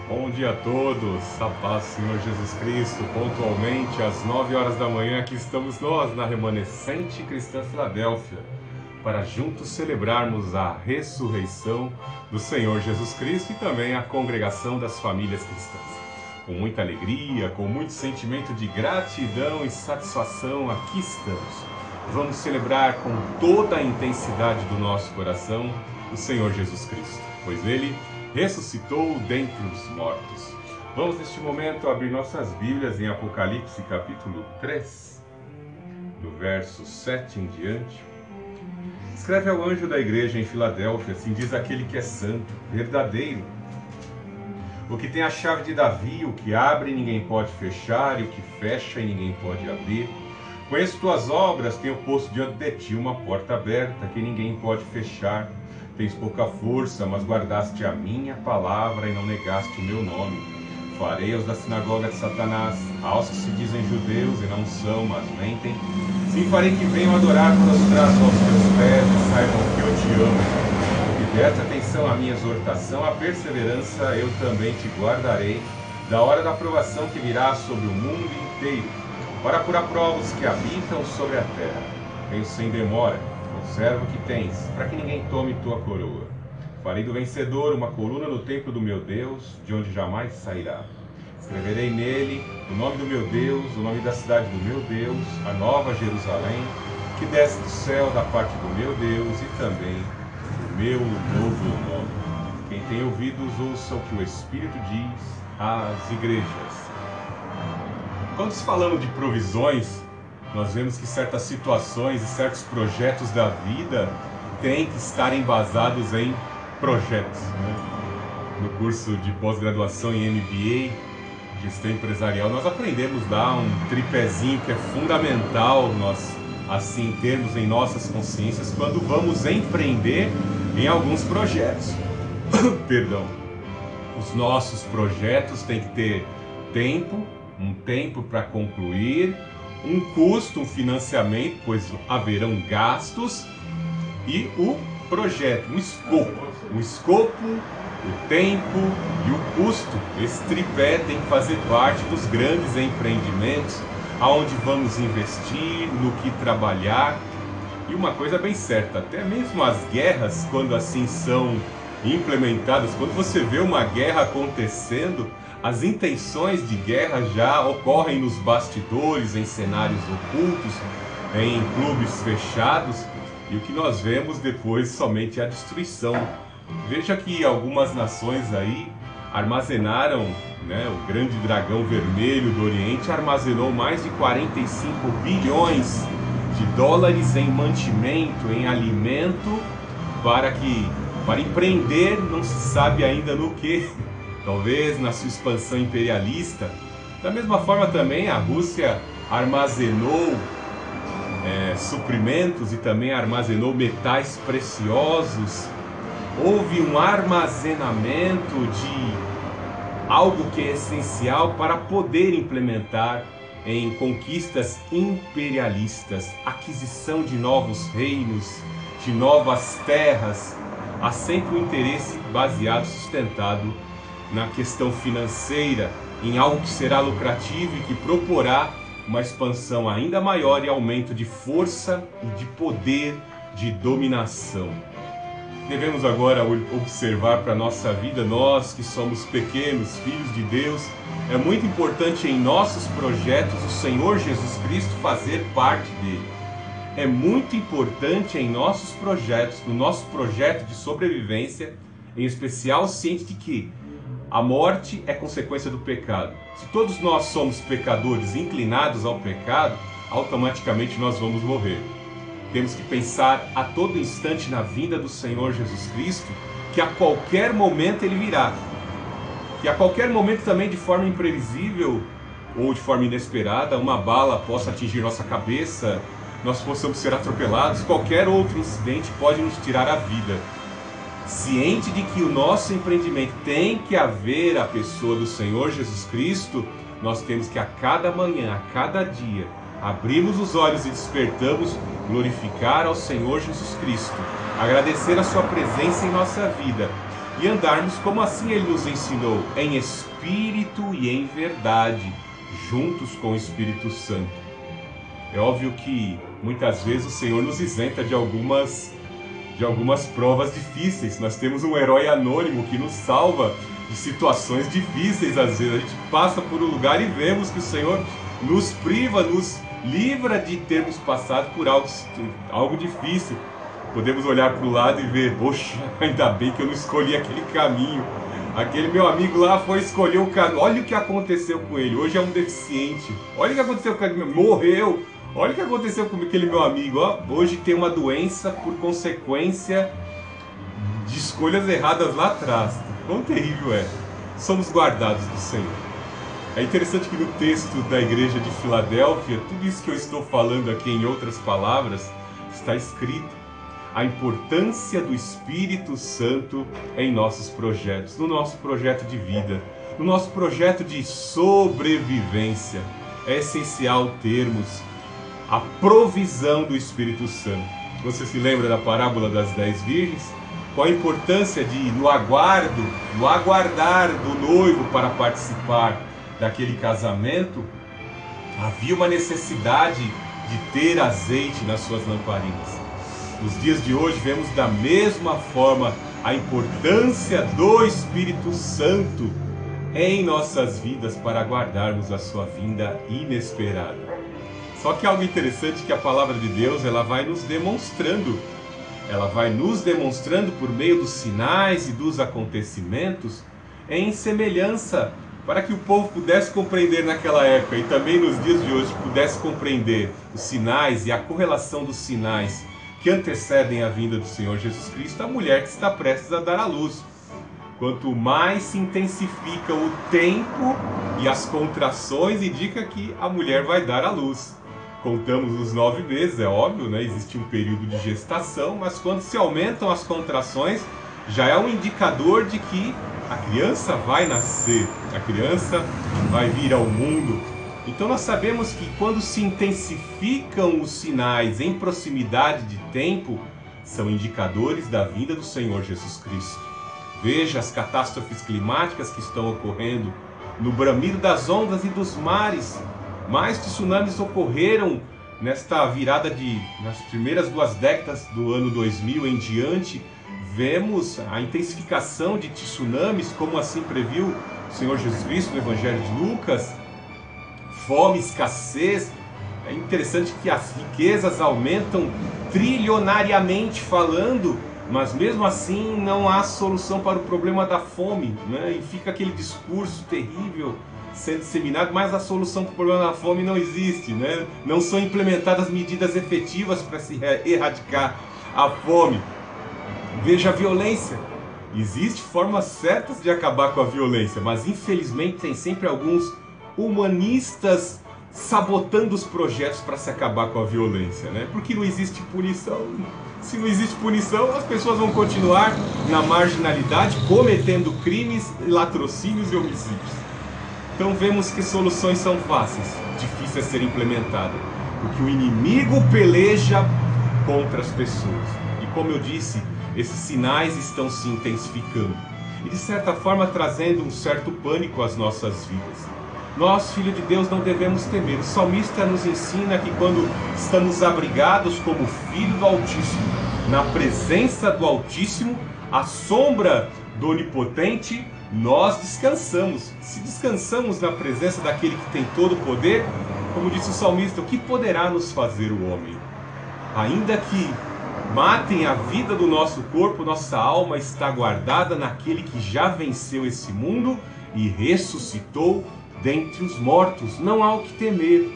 Bom dia a todos, a paz do Senhor Jesus Cristo. Pontualmente às 9 horas da manhã, aqui estamos nós na Remanescente Cristã Filadélfia, para juntos celebrarmos a ressurreição do Senhor Jesus Cristo e também a congregação das famílias cristãs. Com muita alegria, com muito sentimento de gratidão e satisfação, aqui estamos. Vamos celebrar com toda a intensidade do nosso coração o Senhor Jesus Cristo, pois Ele ressuscitou dentre os mortos. Vamos neste momento abrir nossas Bíblias em Apocalipse capítulo 3, do verso 7 em diante. Escreve ao anjo da igreja em Filadélfia, assim diz aquele que é santo, verdadeiro, o que tem a chave de Davi, o que abre e ninguém pode fechar, e o que fecha e ninguém pode abrir. Conheço tuas obras, tenho posto diante de ti uma porta aberta que ninguém pode fechar. Tens pouca força, mas guardaste a minha palavra e não negaste o meu nome. Farei aos da sinagoga de Satanás, aos que se dizem judeus e não são, mas mentem. Sim, farei que venham adorar prostrados aos teus pés e saibam que eu te amo. E presta atenção à minha exortação, à perseverança eu também te guardarei, da hora da provação que virá sobre o mundo inteiro, para apurar provas que habitam sobre a terra. Venho sem demora. Observa o que tens, para que ninguém tome tua coroa. Farei do vencedor uma coluna no templo do meu Deus, de onde jamais sairá. Escreverei nele o nome do meu Deus, o nome da cidade do meu Deus, a nova Jerusalém, que desce do céu da parte do meu Deus, e também o meu novo nome. Quem tem ouvidos, ouça o que o Espírito diz às igrejas. Quando se falamos de provisões, nós vemos que certas situações e certos projetos da vida têm que estar embasados em projetos, né? No curso de pós-graduação em MBA, Gestão Empresarial, nós aprendemos a dar um tripézinho que é fundamental nós assim termos em nossas consciências quando vamos empreender em alguns projetos. Perdão. Os nossos projetos têm que ter tempo, um tempo para concluir, um custo, um financiamento, pois haverão gastos, e o projeto, o escopo, o tempo e o custo. Esse tripé tem que fazer parte dos grandes empreendimentos, aonde vamos investir, no que trabalhar. E uma coisa bem certa, até mesmo as guerras, quando assim são implementadas, quando você vê uma guerra acontecendo, as intenções de guerra já ocorrem nos bastidores, em cenários ocultos, em clubes fechados, e o que nós vemos depois somente é a destruição. Veja que algumas nações aí armazenaram, né, o grande dragão vermelho do Oriente armazenou mais de 45 bilhões de dólares em mantimento, em alimento, para empreender, não se sabe ainda no que. Talvez na sua expansão imperialista. Da mesma forma também a Rússia armazenou suprimentos e também armazenou metais preciosos. Houve um armazenamento de algo que é essencial para poder implementar em conquistas imperialistas, aquisição de novos reinos, de novas terras. Há sempre um interesse baseado, sustentado na questão financeira, em algo que será lucrativo e que proporá uma expansão ainda maior e aumento de força e de poder, de dominação. Devemos agora observar para a nossa vida, nós que somos pequenos, filhos de Deus, é muito importante em nossos projetos o Senhor Jesus Cristo fazer parte dele. É muito importante em nossos projetos, no nosso projeto de sobrevivência, em especial, ciente de que a morte é consequência do pecado. Se todos nós somos pecadores inclinados ao pecado, automaticamente nós vamos morrer. Temos que pensar a todo instante na vinda do Senhor Jesus Cristo, que a qualquer momento Ele virá. Que a qualquer momento também, de forma imprevisível ou de forma inesperada, uma bala possa atingir nossa cabeça, nós possamos ser atropelados, qualquer outro incidente pode nos tirar a vida. Ciente de que o nosso empreendimento tem que haver a pessoa do Senhor Jesus Cristo, nós temos que a cada manhã, a cada dia, abrirmos os olhos e despertamos, glorificar ao Senhor Jesus Cristo, agradecer a sua presença em nossa vida e andarmos como assim Ele nos ensinou, em espírito e em verdade, juntos com o Espírito Santo. É óbvio que muitas vezes o Senhor nos isenta de algumas provas difíceis. Nós temos um herói anônimo que nos salva de situações difíceis. Às vezes a gente passa por um lugar e vemos que o Senhor nos priva, nos livra de termos passado por algo difícil. Podemos olhar para o lado e ver, poxa, ainda bem que eu não escolhi aquele caminho. Aquele meu amigo lá foi escolher o caminho. Olha o que aconteceu com ele. Hoje é um deficiente. Olha o que aconteceu com ele. Morreu. Olha o que aconteceu com aquele meu amigo. Ó, hoje tem uma doença por consequência de escolhas erradas lá atrás. Quão terrível é. Somos guardados do Senhor. É interessante que no texto da igreja de Filadélfia, tudo isso que eu estou falando aqui em outras palavras, está escrito. A importância do Espírito Santo em nossos projetos, no nosso projeto de vida, no nosso projeto de sobrevivência. É essencial termos a provisão do Espírito Santo. Você se lembra da parábola das 10 virgens? Qual a importância de, no aguardar do noivo para participar daquele casamento, havia uma necessidade de ter azeite nas suas lamparinas. Nos dias de hoje vemos da mesma forma a importância do Espírito Santo em nossas vidas para aguardarmos a sua vinda inesperada. Só que algo interessante é que a palavra de Deus ela vai nos demonstrando por meio dos sinais e dos acontecimentos em semelhança para que o povo pudesse compreender naquela época e também nos dias de hoje pudesse compreender os sinais e a correlação dos sinais que antecedem a vinda do Senhor Jesus Cristo, a mulher que está prestes a dar à luz. Quanto mais se intensifica o tempo e as contrações, indica que a mulher vai dar à luz. Contamos os 9 meses, é óbvio, né? Existe um período de gestação, mas quando se aumentam as contrações, já é um indicador de que a criança vai nascer, a criança vai vir ao mundo. Então nós sabemos que quando se intensificam os sinais em proximidade de tempo, são indicadores da vinda do Senhor Jesus Cristo. Veja as catástrofes climáticas que estão ocorrendo no bramido das ondas e dos mares. Mais tsunamis ocorreram nesta virada nas primeiras 2 décadas do ano 2000 em diante. Vemos a intensificação de tsunamis, como assim previu o Senhor Jesus Cristo no Evangelho de Lucas. Fome, escassez. É interessante que as riquezas aumentam trilionariamente falando, mas mesmo assim não há solução para o problema da fome, né? E fica aquele discurso terrível sendo disseminado, mas a solução para o problema da fome não existe, né? Não são implementadas medidas efetivas para se erradicar a fome. Veja a violência. Existem formas certas de acabar com a violência, mas infelizmente tem sempre alguns humanistas sabotando os projetos para se acabar com a violência, né? Porque não existe punição. Se não existe punição, as pessoas vão continuar na marginalidade, cometendo crimes, latrocínios e homicídios. Então vemos que soluções são fáceis, difíceis a ser implementadas, porque o inimigo peleja contra as pessoas. E como eu disse, esses sinais estão se intensificando e de certa forma trazendo um certo pânico às nossas vidas. Nós, filhos de Deus, não devemos temer. O salmista nos ensina que quando estamos abrigados como filho do Altíssimo, na presença do Altíssimo, à sombra do Onipotente, nós descansamos. Se descansamos na presença daquele que tem todo o poder, como disse o salmista, o que poderá nos fazer o homem? Ainda que matem a vida do nosso corpo, nossa alma está guardada naquele que já venceu esse mundo e ressuscitou dentre os mortos. Não há o que temer.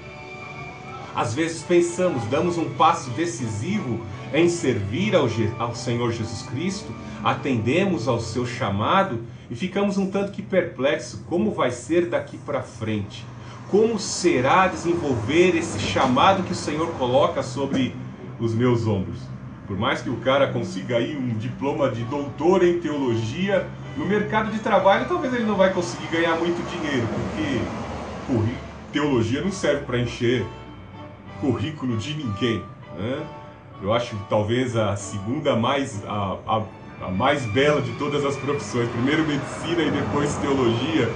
Às vezes pensamos, damos um passo decisivo em servir ao Senhor Jesus Cristo, atendemos ao seu chamado e ficamos um tanto que perplexos. Como vai ser daqui para frente? Como será desenvolver esse chamado que o Senhor coloca sobre os meus ombros? Por mais que o cara consiga aí um diploma de doutor em teologia, no mercado de trabalho talvez ele não vai conseguir ganhar muito dinheiro, porque teologia não serve para encher currículo de ninguém, né? Eu acho que talvez a segunda mais, a mais bela de todas as profissões, primeiro medicina e depois teologia,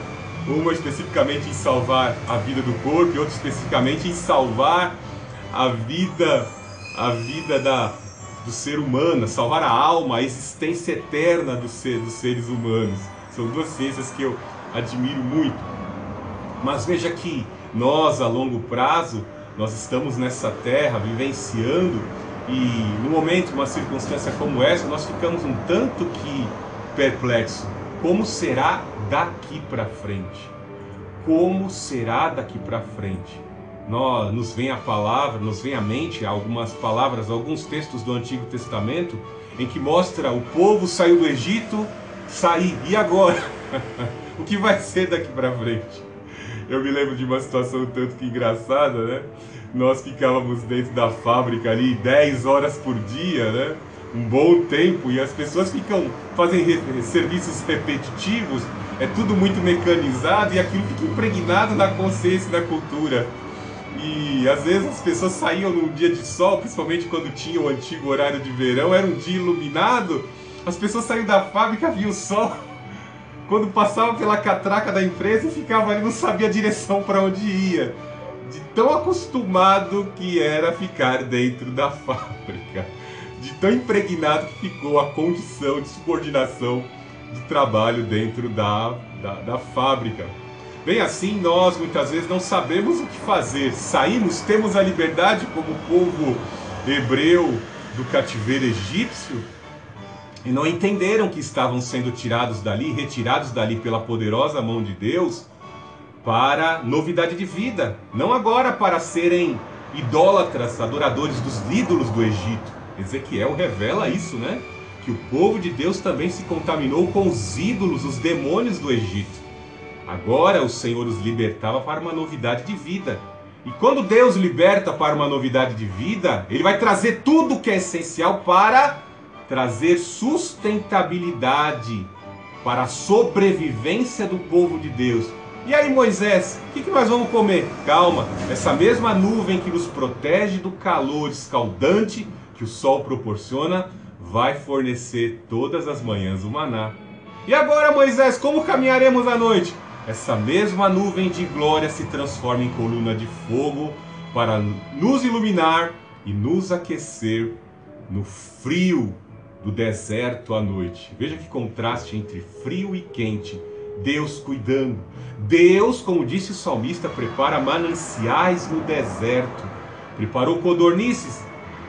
uma especificamente em salvar a vida do corpo e outra especificamente em salvar a vida do ser humano, salvar a alma, a existência eterna dos seres humanos. São duas ciências que eu admiro muito. Mas veja que nós, a longo prazo, nós estamos nessa terra vivenciando, e no momento, uma circunstância como essa, nós ficamos um tanto que perplexos. Como será daqui para frente? Como será daqui para frente? Nos vem a palavra, nos vem à mente algumas palavras, alguns textos do Antigo Testamento, em que mostra o povo saiu do Egito, e agora? O que vai ser daqui para frente? Eu me lembro de uma situação tanto que engraçada, né? Nós ficávamos dentro da fábrica ali 10 horas por dia, né? Um bom tempo, e as pessoas fazem serviços repetitivos, é tudo muito mecanizado e aquilo fica impregnado na consciência e na cultura. E às vezes as pessoas saíam num dia de sol, principalmente quando tinha o antigo horário de verão, era um dia iluminado, as pessoas saíam da fábrica, viam o sol, quando passavam pela catraca da empresa e ficavam ali, não sabia a direção para onde ia, de tão acostumado que era ficar dentro da fábrica, de tão impregnado que ficou a condição de subordinação de trabalho dentro da fábrica. Bem assim, nós muitas vezes não sabemos o que fazer. Saímos, temos a liberdade como o povo hebreu do cativeiro egípcio, e não entenderam que estavam sendo retirados dali pela poderosa mão de Deus para novidade de vida. Não agora para serem idólatras, adoradores dos ídolos do Egito. Ezequiel revela isso, né? Que o povo de Deus também se contaminou com os ídolos, os demônios do Egito. Agora o Senhor os libertava para uma novidade de vida. E quando Deus liberta para uma novidade de vida, Ele vai trazer tudo o que é essencial para trazer sustentabilidade para a sobrevivência do povo de Deus. E aí, Moisés, o que nós vamos comer? Calma, essa mesma nuvem que nos protege do calor escaldante que o sol proporciona, vai fornecer todas as manhãs o maná. E agora, Moisés, como caminharemos à noite? Essa mesma nuvem de glória se transforma em coluna de fogo para nos iluminar e nos aquecer no frio do deserto à noite. Veja que contraste entre frio e quente. Deus cuidando. Deus, como disse o salmista, prepara mananciais no deserto. Preparou codornizes.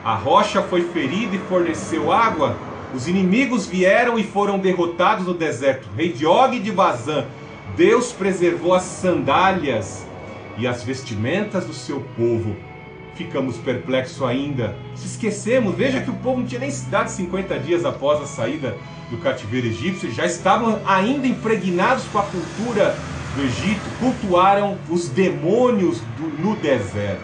A rocha foi ferida e forneceu água. Os inimigos vieram e foram derrotados no deserto. Rei de Og e de Bazã. Deus preservou as sandálias e as vestimentas do seu povo. Ficamos perplexos ainda. Se esquecemos, veja que o povo não tinha nem dado 50 dias após a saída do cativeiro egípcio, já estavam ainda impregnados com a cultura do Egito, cultuaram os demônios no deserto,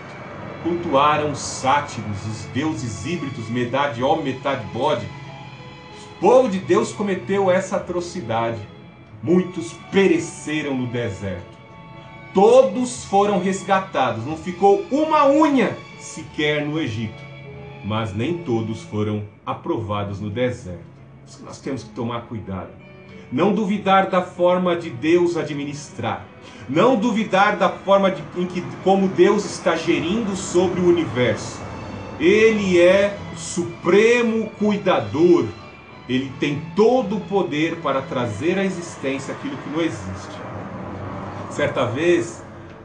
cultuaram os sátiros, os deuses híbridos, metade homem, metade bode. O povo de Deus cometeu essa atrocidade. Muitos pereceram no deserto. Todos foram resgatados, não ficou uma unha sequer no Egito. Mas nem todos foram aprovados no deserto. Isso que nós temos que tomar cuidado. Não duvidar da forma de Deus administrar. Não duvidar da forma como Deus está gerindo sobre o universo. Ele é o supremo cuidador. Ele tem todo o poder para trazer à existência aquilo que não existe. Certa vez,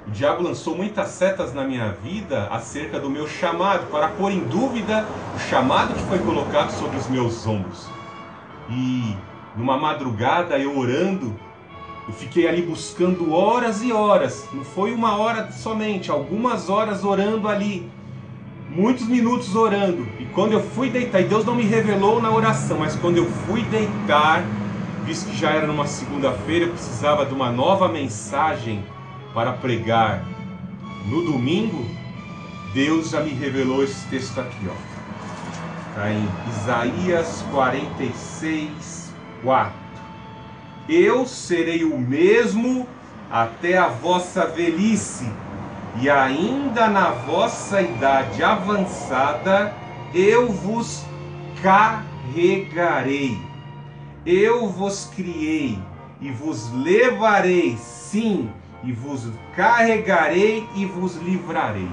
o diabo lançou muitas setas na minha vida acerca do meu chamado, para pôr em dúvida o chamado que foi colocado sobre os meus ombros. E numa madrugada, eu orando, eu fiquei ali buscando horas e horas. Não foi uma hora somente, algumas horas orando ali. Muitos minutos orando. E quando eu fui deitar, e Deus não me revelou na oração, mas quando eu fui deitar, visto que já era numa segunda-feira, eu precisava de uma nova mensagem para pregar no domingo, Deus já me revelou esse texto aqui, ó. Está em Isaías 46, 4. Eu serei o mesmo até a vossa velhice, e ainda na vossa idade avançada eu vos carregarei. Eu vos criei e vos levarei, sim, e vos carregarei e vos livrareis.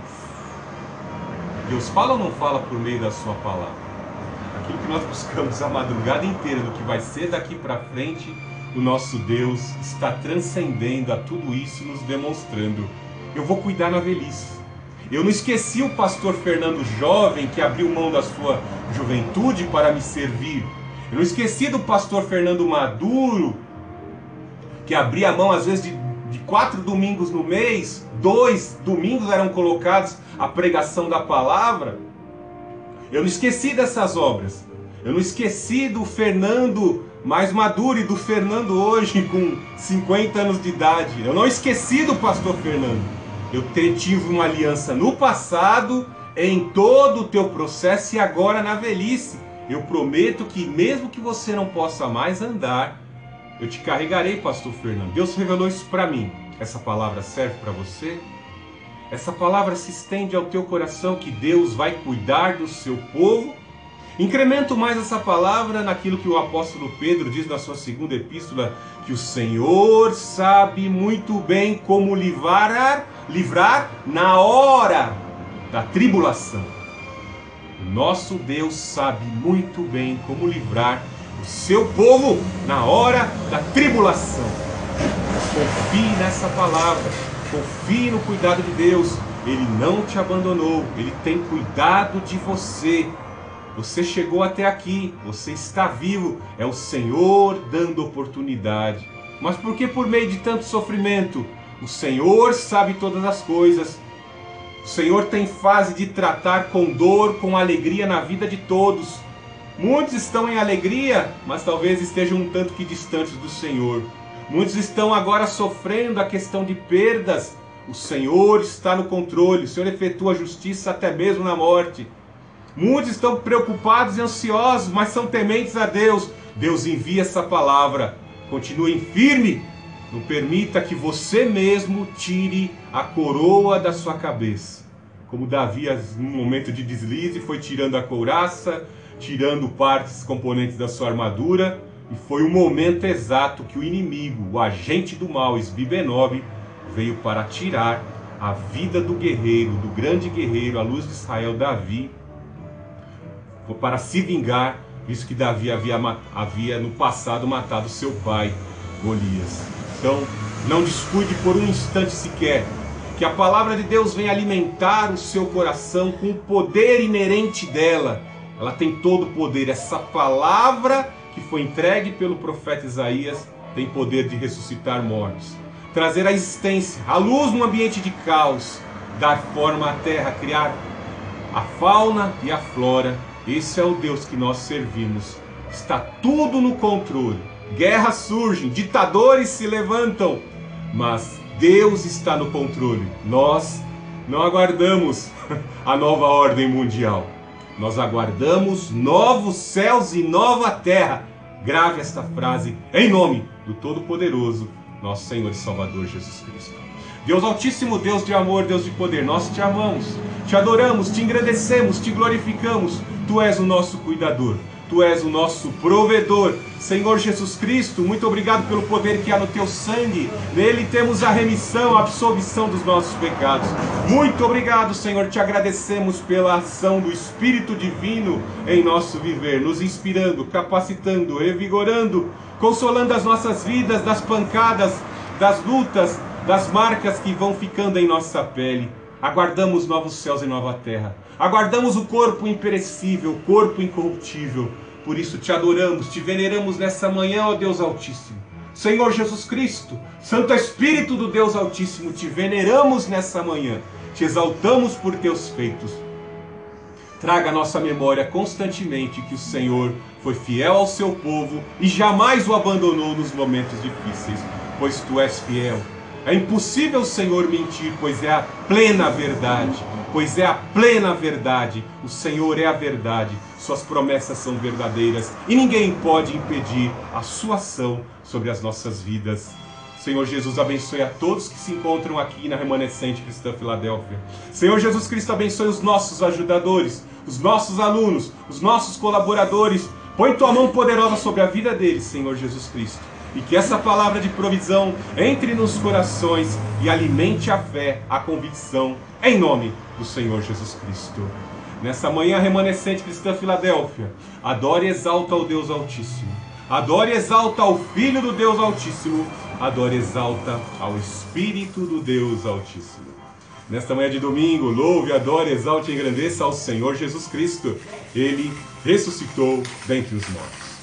Deus fala ou não fala por meio da sua palavra? Aquilo que nós buscamos a madrugada inteira, do que vai ser daqui para frente, o nosso Deus está transcendendo a tudo isso, nos demonstrando: eu vou cuidar na velhice. Eu não esqueci o pastor Fernando jovem, que abriu mão da sua juventude para me servir. Eu não esqueci do pastor Fernando maduro, que abria mão às vezes de 4 domingos no mês, 2 domingos eram colocados a pregação da palavra. Eu não esqueci dessas obras. Eu não esqueci do Fernando mais maduro e do Fernando hoje com 50 anos de idade. Eu não esqueci do pastor Fernando. Eu tive uma aliança no passado, em todo o teu processo e agora na velhice. Eu prometo que mesmo que você não possa mais andar, eu te carregarei, pastor Fernando. Deus revelou isso para mim. Essa palavra serve para você? Essa palavra se estende ao teu coração, que Deus vai cuidar do seu povo? Incremento mais essa palavra naquilo que o apóstolo Pedro diz na sua segunda epístola, que o Senhor sabe muito bem como livrar na hora da tribulação. O nosso Deus sabe muito bem como livrar o seu povo na hora da tribulação. Confie nessa palavra, confie no cuidado de Deus. Ele não te abandonou, Ele tem cuidado de você. Você chegou até aqui, você está vivo, é o Senhor dando oportunidade. Mas por que por meio de tanto sofrimento? O Senhor sabe todas as coisas. O Senhor tem fase de tratar com dor, com alegria na vida de todos. Muitos estão em alegria, mas talvez estejam um tanto que distantes do Senhor. Muitos estão agora sofrendo a questão de perdas. O Senhor está no controle, o Senhor efetua a justiça até mesmo na morte. Muitos estão preocupados e ansiosos, mas são tementes a Deus. Deus envia essa palavra. Continue firme. Não permita que você mesmo tire a coroa da sua cabeça. Como Davi, num momento de deslize, foi tirando a couraça, tirando partes, componentes da sua armadura. E foi o momento exato que o inimigo, o agente do mal, Esbi-Benob, veio para tirar a vida do guerreiro, do grande guerreiro, a luz de Israel, Davi, para se vingar, visto que Davi havia no passado matado seu pai, Golias. Então, não descuide por um instante sequer, que a palavra de Deus venha alimentar o seu coração com o poder inerente dela. Ela tem todo o poder. Essa palavra que foi entregue pelo profeta Isaías tem poder de ressuscitar mortos, trazer a existência, a luz num ambiente de caos, dar forma à terra, criar a fauna e a flora. Esse é o Deus que nós servimos. Está tudo no controle. Guerras surgem, ditadores se levantam, mas Deus está no controle. Nós não aguardamos a nova ordem mundial. Nós aguardamos novos céus e nova terra. Grave esta frase em nome do Todo-Poderoso, nosso Senhor e Salvador Jesus Cristo. Deus Altíssimo, Deus de amor, Deus de poder, nós te amamos, te adoramos, te engrandecemos, te glorificamos. Tu és o nosso cuidador, Tu és o nosso provedor. Senhor Jesus Cristo, muito obrigado pelo poder que há no Teu sangue. Nele temos a remissão, a absolvição dos nossos pecados. Muito obrigado, Senhor, te agradecemos pela ação do Espírito Divino em nosso viver, nos inspirando, capacitando, revigorando, consolando as nossas vidas das pancadas, das lutas, das marcas que vão ficando em nossa pele. Aguardamos novos céus e nova terra. Aguardamos o corpo imperecível, o corpo incorruptível. Por isso te adoramos, te veneramos nessa manhã, ó Deus Altíssimo. Senhor Jesus Cristo, Santo Espírito do Deus Altíssimo, te veneramos nessa manhã. Te exaltamos por teus feitos. Traga à nossa memória constantemente que o Senhor foi fiel ao seu povo e jamais o abandonou nos momentos difíceis, pois tu és fiel. É impossível o Senhor mentir, pois é a plena verdade. Pois é a plena verdade. O Senhor é a verdade. Suas promessas são verdadeiras e ninguém pode impedir a sua ação sobre as nossas vidas. Senhor Jesus, abençoe a todos que se encontram aqui na Remanescente Cristã Filadélfia. Senhor Jesus Cristo, abençoe os nossos ajudadores, os nossos alunos, os nossos colaboradores. Põe tua mão poderosa sobre a vida deles, Senhor Jesus Cristo. E que essa palavra de provisão entre nos corações e alimente a fé, a convicção, em nome do Senhor Jesus Cristo. Nessa manhã remanescente cristã Filadélfia, adore e exalta ao Deus Altíssimo. Adore e exalta ao Filho do Deus Altíssimo. Adore e exalta ao Espírito do Deus Altíssimo. Nesta manhã de domingo, louve, adore, exalte e engrandeça ao Senhor Jesus Cristo. Ele ressuscitou dentre os mortos.